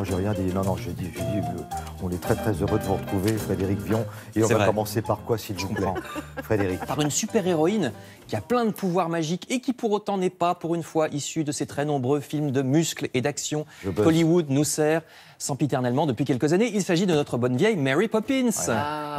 j'ai rien dit. Non, j'ai dit, on est très très heureux de vous retrouver, Frédéric Vion. Et on va commencer par quoi, s'il vous plaît, Frédéric? Par une super-héroïne qui a plein de pouvoirs magiques et qui pour autant n'est pas, pour une fois, issue de ces très nombreux films de muscles et d'action qu'Hollywood nous sert sempiternellement depuis quelques années. Il s'agit de notre bonne vieille Mary Poppins,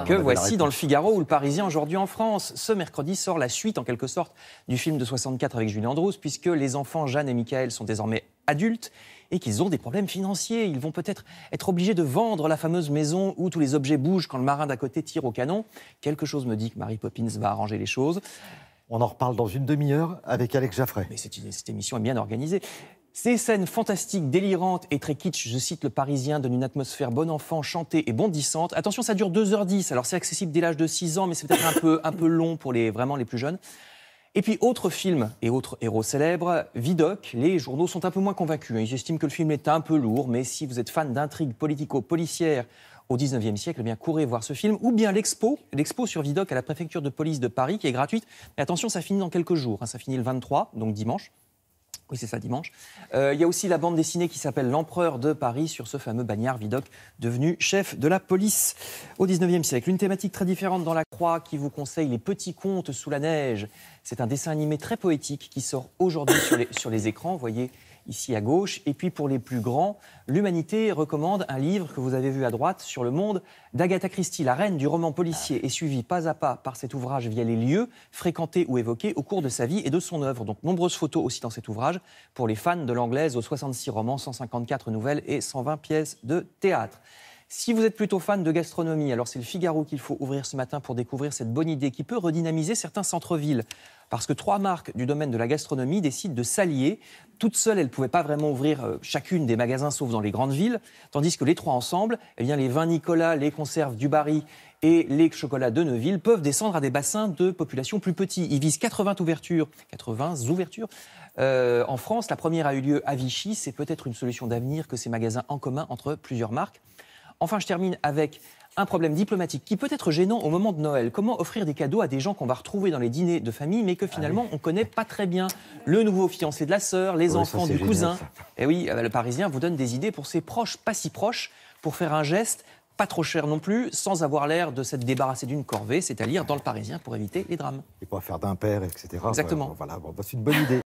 que voici dans Le Figaro ou Le Parisien aujourd'hui en France. Ce mercredi sort la suite, en quelque sorte, du film de 64 avec Julie Andrews, puisque les enfants Jeanne et Michael sont désormais adultes et qu'ils ont des problèmes financiers. Ils vont peut-être être obligés de vendre la fameuse maison où tous les objets bougent quand le marin d'à côté tire au canon. Quelque chose me dit que Mary Poppins va arranger les choses. On en reparle dans une demi-heure avec Alex Jaffray. Mais cette émission est bien organisée. Ces scènes fantastiques, délirantes et très kitsch, je cite Le Parisien, donnent une atmosphère bon enfant, chantée et bondissante. Attention, ça dure 2h10, alors c'est accessible dès l'âge de 6 ans, mais c'est peut-être un peu long pour vraiment les plus jeunes. Et puis, autre film et autres héros célèbres, Vidocq, les journaux sont un peu moins convaincus. Ils estiment que le film est un peu lourd, mais si vous êtes fan d'intrigues politico-policières au 19e siècle, eh bien, courez voir ce film. Ou bien l'expo sur Vidocq à la préfecture de police de Paris, qui est gratuite. Mais attention, ça finit dans quelques jours, ça finit le 23, donc dimanche. Oui, c'est ça, dimanche. Il y a aussi la bande dessinée qui s'appelle L'Empereur de Paris, sur ce fameux bagnard Vidocq, devenu chef de la police au 19e siècle. Une thématique très différente dans La Croix qui vous conseille Les Petits Contes sous la neige. C'est un dessin animé très poétique qui sort aujourd'hui sur les écrans, vous voyez ici à gauche. Et puis pour les plus grands, l'Humanité recommande un livre que vous avez vu à droite sur le monde d'Agatha Christie. La reine du roman policier est suivie pas à pas par cet ouvrage via les lieux fréquentés ou évoqués au cours de sa vie et de son œuvre. Donc nombreuses photos aussi dans cet ouvrage pour les fans de l'anglaise aux 66 romans, 154 nouvelles et 120 pièces de théâtre. Si vous êtes plutôt fan de gastronomie, alors c'est Le Figaro qu'il faut ouvrir ce matin pour découvrir cette bonne idée qui peut redynamiser certains centres-villes. Parce que 3 marques du domaine de la gastronomie décident de s'allier. Toutes seules, elles ne pouvaient pas vraiment ouvrir chacune des magasins, sauf dans les grandes villes. Tandis que les 3 ensemble, eh bien, les vins Nicolas, les conserves du Barry et les chocolats de Neuville peuvent descendre à des bassins de population plus petits. Ils visent 80 ouvertures en France. La première a eu lieu à Vichy. C'est peut-être une solution d'avenir que ces magasins en commun entre plusieurs marques. Enfin, je termine avec un problème diplomatique qui peut être gênant au moment de Noël. Comment offrir des cadeaux à des gens qu'on va retrouver dans les dîners de famille, mais que finalement on ne connaît pas très bien? Le nouveau fiancé de la sœur, les enfants du cousin. Et oui, Le Parisien vous donne des idées pour ses proches, pas si proches, pour faire un geste pas trop cher non plus, sans avoir l'air de s'être débarrassé d'une corvée, c'est à lire dans Le Parisien pour éviter les drames. Et pas faire d'impair, etc. Exactement. Voilà, c'est une bonne idée.